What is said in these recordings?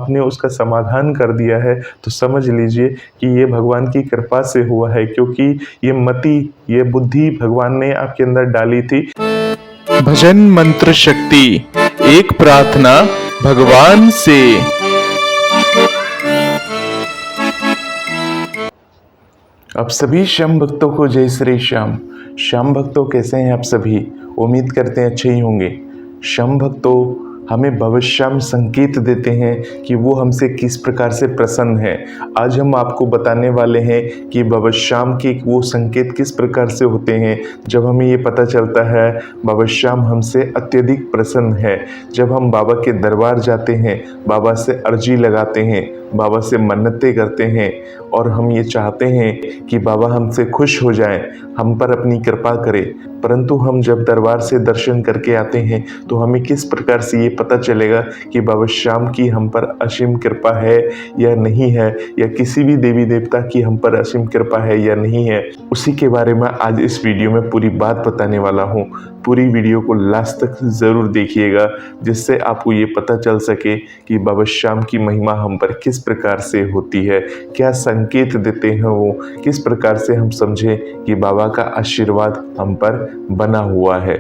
आपने उसका समाधान कर दिया है तो समझ लीजिए कि ये भगवान की कृपा से हुआ है, क्योंकि ये मति, ये बुद्धि भगवान ने आपके अंदर डाली थी। भजन मंत्र शक्ति, एक प्रार्थना भगवान से। आप सभी श्याम भक्तों को जय श्री श्याम। श्याम भक्तों कैसे हैं आप सभी? उम्मीद करते हैं अच्छे ही होंगे। श्याम भक्तों हमें भविष्यम संकेत देते हैं कि वो हमसे किस प्रकार से प्रसन्न है। आज हम आपको बताने वाले हैं कि भविष्यम के वो संकेत किस प्रकार से होते हैं। जब हमें ये पता चलता है भविष्यम हमसे अत्यधिक प्रसन्न है, जब हम बाबा के दरबार जाते हैं, बाबा से अर्जी लगाते हैं, बाबा से मन्नतें करते हैं और हम ये चाहते हैं कि बाबा हमसे खुश हो जाएं, हम पर अपनी कृपा करें, परंतु हम जब दरबार से दर्शन करके आते हैं तो हमें किस प्रकार से ये पता चलेगा कि बाबा श्याम की हम पर असीम कृपा है या नहीं है, या किसी भी देवी देवता की हम पर असीम कृपा है या नहीं है। उसी के बारे में आज इस वीडियो में पूरी बात बताने वाला हूँ। पूरी वीडियो को लास्ट तक ज़रूर देखिएगा, जिससे आपको ये पता चल सके कि बाबा श्याम की महिमा हम पर किस प्रकार से होती है, क्या संकेत देते हैं वो, किस प्रकार से हम समझें कि बाबा का आशीर्वाद हम पर बना हुआ है।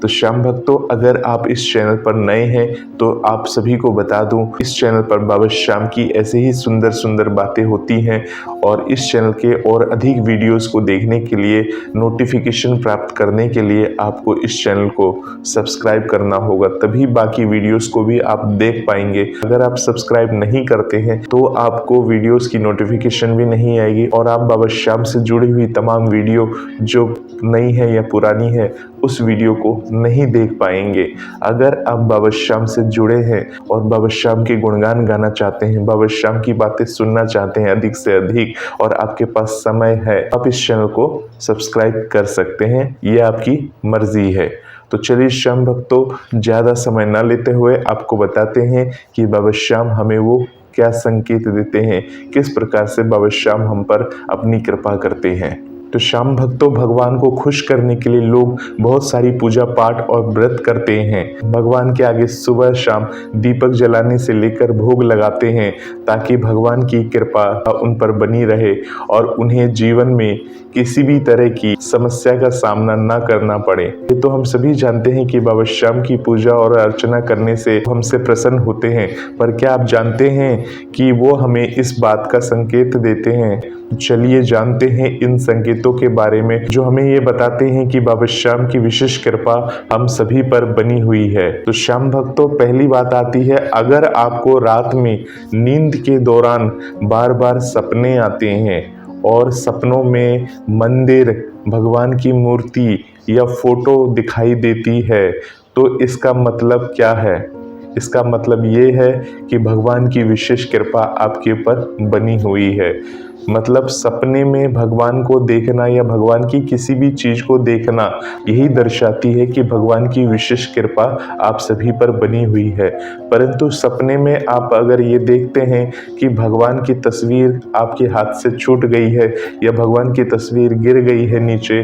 तो श्याम भक्तों, अगर आप इस चैनल पर नए हैं तो आप सभी को बता दूं, इस चैनल पर बाबा श्याम की ऐसे ही सुंदर सुंदर बातें होती हैं और इस चैनल के और अधिक वीडियोस को देखने के लिए, नोटिफिकेशन प्राप्त करने के लिए आपको इस चैनल को सब्सक्राइब करना होगा, तभी बाकी वीडियोस को भी आप देख पाएंगे। अगर आप सब्सक्राइब नहीं करते हैं तो आपको वीडियोस की नोटिफिकेशन भी नहीं आएगी और आप बाबा श्याम से जुड़ी हुई तमाम वीडियो जो नई है या पुरानी है उस वीडियो को नहीं देख पाएंगे। अगर आप बाबा श्याम से जुड़े हैं और बाबा श्याम के गुणगान गाना चाहते हैं, बाबा श्याम की बातें सुनना चाहते हैं अधिक से अधिक, और आपके पास समय है, आप इस चैनल को सब्सक्राइब कर सकते हैं, ये आपकी मर्जी है। तो चलिए श्याम भक्तों, ज़्यादा समय ना लेते हुए आपको बताते हैं कि बाबा श्याम हमें वो क्या संकेत देते हैं, किस प्रकार से बाबा श्याम हम पर अपनी कृपा करते हैं। तो श्याम भक्तों, भगवान को खुश करने के लिए लोग बहुत सारी पूजा पाठ और व्रत करते हैं। भगवान के आगे सुबह शाम दीपक जलाने से लेकर भोग लगाते हैं ताकि भगवान की कृपा उन पर बनी रहे और उन्हें जीवन में किसी भी तरह की समस्या का सामना ना करना पड़े। ये तो हम सभी जानते हैं कि बाबा श्याम की पूजा और अर्चना करने से हमसे प्रसन्न होते हैं, पर क्या आप जानते हैं कि वो हमें इस बात का संकेत देते हैं? चलिए जानते हैं इन संकेतों के बारे में जो हमें ये बताते हैं कि बाबा श्याम की विशेष कृपा हम सभी पर बनी हुई है। तो श्याम भक्तों, पहली बात आती है, अगर आपको रात में नींद के दौरान बार बार सपने आते हैं और सपनों में मंदिर, भगवान की मूर्ति या फोटो दिखाई देती है, तो इसका मतलब क्या है? इसका मतलब ये है कि भगवान की विशेष कृपा आपके ऊपर बनी हुई है। मतलब सपने में भगवान को देखना या भगवान की किसी भी चीज को देखना यही दर्शाती है कि भगवान की विशेष कृपा आप सभी पर बनी हुई है। परंतु सपने में आप अगर ये देखते हैं कि भगवान की तस्वीर आपके हाथ से छूट गई है, या भगवान की तस्वीर गिर गई है नीचे,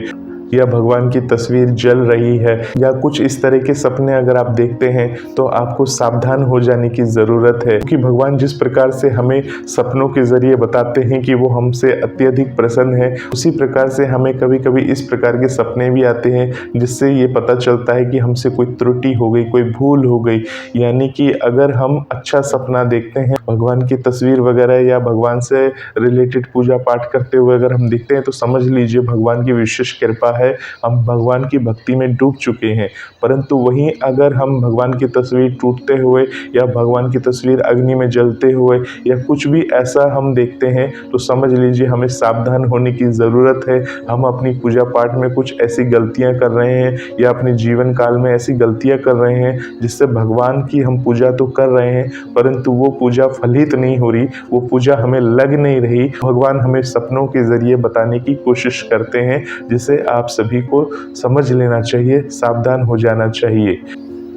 या भगवान की तस्वीर जल रही है, या कुछ इस तरह के सपने अगर आप देखते हैं तो आपको सावधान हो जाने की ज़रूरत है, क्योंकि भगवान जिस प्रकार से हमें सपनों के ज़रिए बताते हैं कि वो हमसे अत्यधिक प्रसन्न है, उसी प्रकार से हमें कभी कभी इस प्रकार के सपने भी आते हैं जिससे ये पता चलता है कि हमसे कोई त्रुटि हो गई, कोई भूल हो गई। यानी कि अगर हम अच्छा सपना देखते हैं, भगवान की तस्वीर वगैरह या भगवान से रिलेटेड पूजा पाठ करते हुए अगर हम देखते हैं, तो समझ लीजिए भगवान की विशेष कृपा है, हम भगवान की भक्ति में डूब चुके हैं। परंतु वहीं अगर हम भगवान की तस्वीर टूटते हुए या भगवान की तस्वीर अग्नि में जलते हुए या कुछ भी ऐसा हम देखते हैं, तो समझ लीजिए हमें सावधान होने की ज़रूरत है। हम अपनी पूजा पाठ में कुछ ऐसी गलतियां कर रहे हैं या अपने जीवन काल में ऐसी गलतियां कर रहे हैं जिससे भगवान की हम पूजा तो कर रहे हैं परंतु वो पूजा फलित नहीं हो रही, वो पूजा हमें लग नहीं रही। भगवान हमें सपनों के ज़रिए बताने की कोशिश करते हैं, जिसे आप सभी को समझ लेना चाहिए, सावधान हो जाना चाहिए।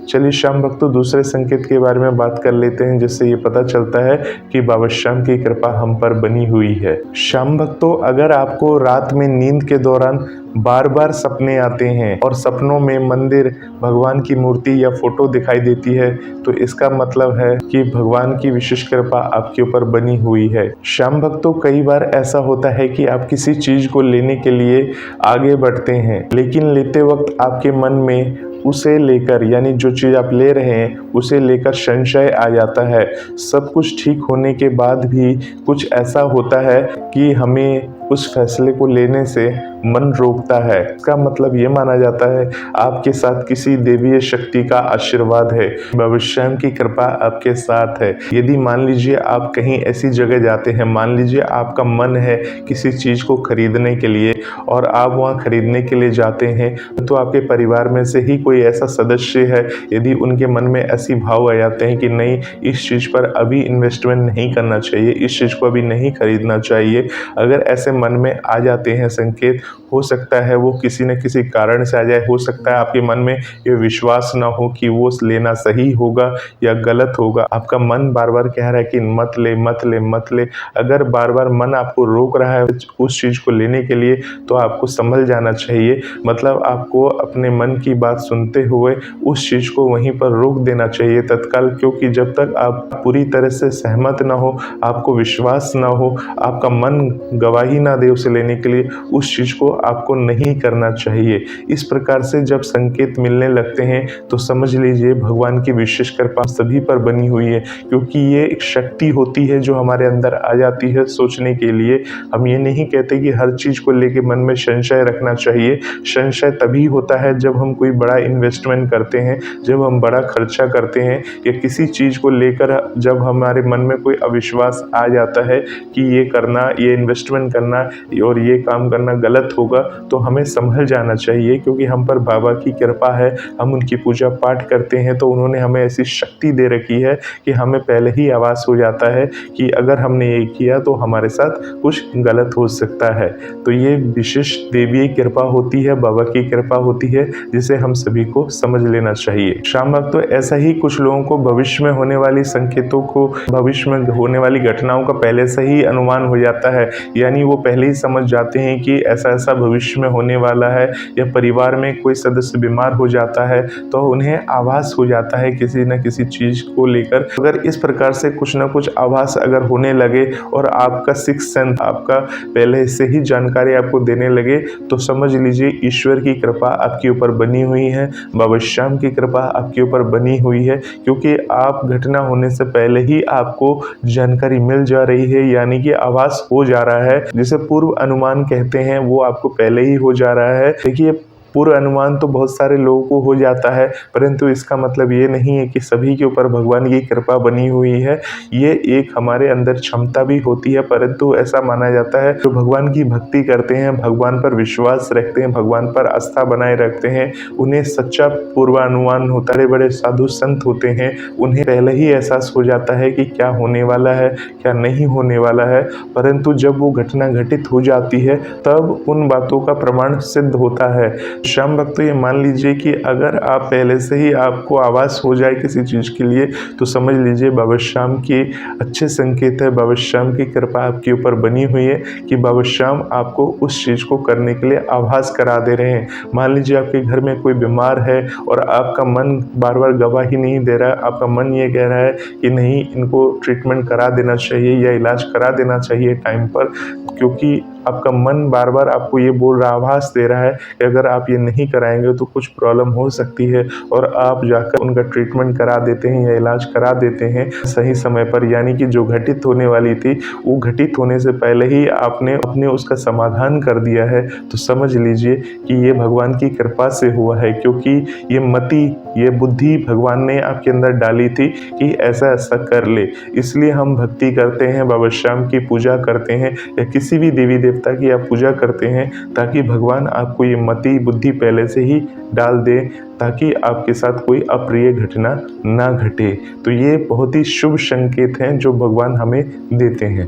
चलिए श्याम भक्तों दूसरे संकेत के बारे में बात कर लेते हैं, जिससे ये पता चलता है कि बाबा श्याम की कृपा हम पर बनी हुई है। श्याम भक्तों, अगर आपको रात में नींद के दौरान बार बार सपने आते हैं और सपनों में मंदिर, भगवान की मूर्ति या फोटो दिखाई देती है, तो इसका मतलब है कि भगवान की विशेष कृपा आपके ऊपर बनी हुई है। श्याम भक्तों, कई बार ऐसा होता है कि आप किसी चीज को लेने के लिए आगे बढ़ते हैं, लेकिन लेते वक्त आपके मन में उसे लेकर, यानी जो चीज आप ले रहे हैं उसे लेकर संशय आ जाता है। सब कुछ ठीक होने के बाद भी कुछ ऐसा होता है कि हमें उस फैसले को लेने से मन रोकता है। इसका मतलब ये माना जाता है आपके साथ किसी देवीय शक्ति का आशीर्वाद है, बाबा श्याम की कृपा आपके साथ है। यदि मान लीजिए आप कहीं ऐसी जगह जाते हैं, मान लीजिए आपका मन है किसी चीज को खरीदने के लिए और आप वहां खरीदने के लिए जाते हैं, तो आपके परिवार में से ही कोई ऐसा सदस्य है, यदि उनके मन में ऐसी भाव आ जाते हैं कि नहीं, इस चीज पर अभी इन्वेस्टमेंट नहीं करना चाहिए, इस चीज को अभी नहीं खरीदना चाहिए, अगर ऐसे मन में आ जाते हैं संकेत, हो सकता है वो किसी न किसी कारण से आ जाए। हो सकता है आपके मन में ये विश्वास ना हो कि वो लेना सही होगा या गलत होगा। आपका मन बार बार कह रहा है कि मत ले मत ले मत ले। अगर बार बार मन आपको रोक रहा है उस चीज को लेने के लिए, तो आपको संभल जाना चाहिए। मतलब आपको अपने मन की बात सुनते हुए उस चीज को वहीं पर रोक देना चाहिए तत्काल, क्योंकि जब तक आप पूरी तरह से सहमत ना हो, आपको विश्वास ना हो, आपका मन गवाही ना दे उसे लेने के लिए, उस चीज को आपको नहीं करना चाहिए। इस प्रकार से जब संकेत मिलने लगते हैं तो समझ लीजिए भगवान की विशेष कृपा सभी पर बनी हुई है, क्योंकि ये एक शक्ति होती है जो हमारे अंदर आ जाती है सोचने के लिए। हम ये नहीं कहते कि हर चीज को लेके मन में संशय रखना चाहिए। संशय तभी होता है जब हम कोई बड़ा इन्वेस्टमेंट करते हैं, जब हम बड़ा खर्चा करते हैं, या किसी चीज को लेकर जब हमारे मन में कोई अविश्वास आ जाता है कि ये करना, ये इन्वेस्टमेंट करना और ये काम करना गलत होगा, तो हमें संभल जाना चाहिए, क्योंकि हम पर बाबा की कृपा है। हम उनकी पूजा पाठ करते हैं तो उन्होंने हमें ऐसी शक्ति दे रखी है कि हमें पहले ही आभास हो जाता है कि अगर हमने ये किया तो हमारे साथ कुछ गलत हो सकता है। तो ये विशेष देवीय कृपा होती है, बाबा की कृपा होती है, जिसे हम सभी को समझ लेना चाहिए। श्याम भक्तों, ऐसा ही कुछ लोगों को भविष्य में होने वाली संकेतों को, भविष्य में होने वाली घटनाओं का पहले से ही अनुमान हो जाता है, यानी वो पहले ही समझ जाते हैं कि ऐसा ऐसा भविष्य में होने वाला है, या परिवार में कोई सदस्य बीमार हो जाता है तो उन्हें आभास हो जाता है किसी न किसी चीज को लेकर। अगर इस प्रकार से कुछ ना कुछ आभास अगर होने लगे और आपका सिक्स सेंस, आपका पहले से ही जानकारी आपको देने लगे, तो समझ लीजिए ईश्वर की कृपा आपके ऊपर बनी हुई है, बाबा श्याम की कृपा आपके ऊपर बनी हुई है, क्योंकि आप घटना होने से पहले ही आपको जानकारी मिल जा रही है, यानी कि आभास हो जा रहा है, जिसे पूर्व अनुमान कहते हैं, वो आपको पहले ही हो जा रहा है। देखिए, पूर्व अनुमान तो बहुत सारे लोगों को हो जाता है, परंतु इसका मतलब ये नहीं है कि सभी के ऊपर भगवान की कृपा बनी हुई है। ये एक हमारे अंदर क्षमता भी होती है, परंतु ऐसा माना जाता है जो भगवान की भक्ति करते हैं, भगवान पर विश्वास रखते हैं, भगवान पर आस्था बनाए रखते हैं, उन्हें सच्चा पूर्वानुमान होता है। बड़े बड़े साधु संत होते हैं, उन्हें पहले ही एहसास हो जाता है कि क्या होने वाला है, क्या नहीं होने वाला है, परंतु जब वो घटना घटित हो जाती है तब उन बातों का प्रमाण सिद्ध होता है। श्याम भक्तों, ये मान लीजिए कि अगर आप पहले से ही आपको आभास हो जाए किसी चीज के लिए, तो समझ लीजिए बाबा श्याम के अच्छे संकेत है, बाबा श्याम की कृपा आपके ऊपर बनी हुई है कि बाबा श्याम आपको उस चीज को करने के लिए आभास करा दे रहे हैं। मान लीजिए आपके घर में कोई बीमार है और आपका मन बार बार गवाही नहीं दे रहा है, आपका मन ये कह रहा है कि नहीं, इनको ट्रीटमेंट करा देना चाहिए या इलाज करा देना चाहिए टाइम पर, क्योंकि आपका मन बार बार आपको ये बोल रहा, आभास दे रहा है कि अगर आप ये नहीं कराएंगे तो कुछ प्रॉब्लम हो सकती है, और आप जाकर उनका ट्रीटमेंट करा देते हैं या इलाज करा देते हैं सही समय पर, यानी कि जो घटित होने वाली थी वो घटित होने से पहले ही आपने उसका समाधान कर दिया है, तो समझ लीजिए कि ये भगवान की कृपा से हुआ है, क्योंकि ये मति, ये बुद्धि भगवान ने आपके अंदर डाली थी कि ऐसा ऐसा कर ले। इसलिए हम भक्ति करते हैं, बाबा श्याम की पूजा करते हैं या किसी भी देवी देवता की आप पूजा करते हैं, ताकि भगवान आपको ये मति बुद्धि पहले से ही डाल दे, ताकि आपके साथ कोई अप्रिय घटना ना घटे। तो ये बहुत ही शुभ संकेत हैं जो भगवान हमें देते हैं।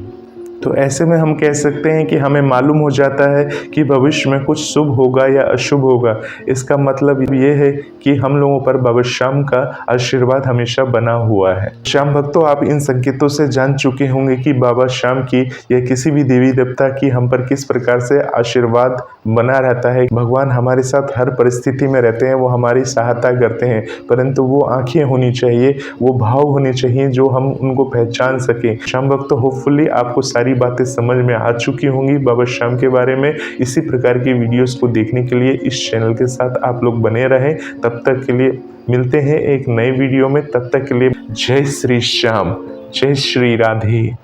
तो ऐसे में हम कह सकते हैं कि हमें मालूम हो जाता है कि भविष्य में कुछ शुभ होगा या अशुभ होगा। इसका मतलब ये है कि हम लोगों पर बाबा श्याम का आशीर्वाद हमेशा बना हुआ है। श्याम भक्तों, आप इन संकेतों से जान चुके होंगे कि बाबा श्याम की या किसी भी देवी देवता की हम पर किस प्रकार से आशीर्वाद बना रहता है। भगवान हमारे साथ हर परिस्थिति में रहते हैं, वो हमारी सहायता करते हैं, परंतु वो आंखें होनी चाहिए, वो भाव होने चाहिए जो हम उनको पहचान सकें। श्याम भक्तों, होपफुली आपको सारी बातें समझ में आ चुकी होंगी बाबा श्याम के बारे में। इसी प्रकार की वीडियोस को देखने के लिए इस चैनल के साथ आप लोग बने रहें। तब तक के लिए मिलते हैं एक नए वीडियो में। तब तक के लिए जय श्री श्याम, जय श्री राधे।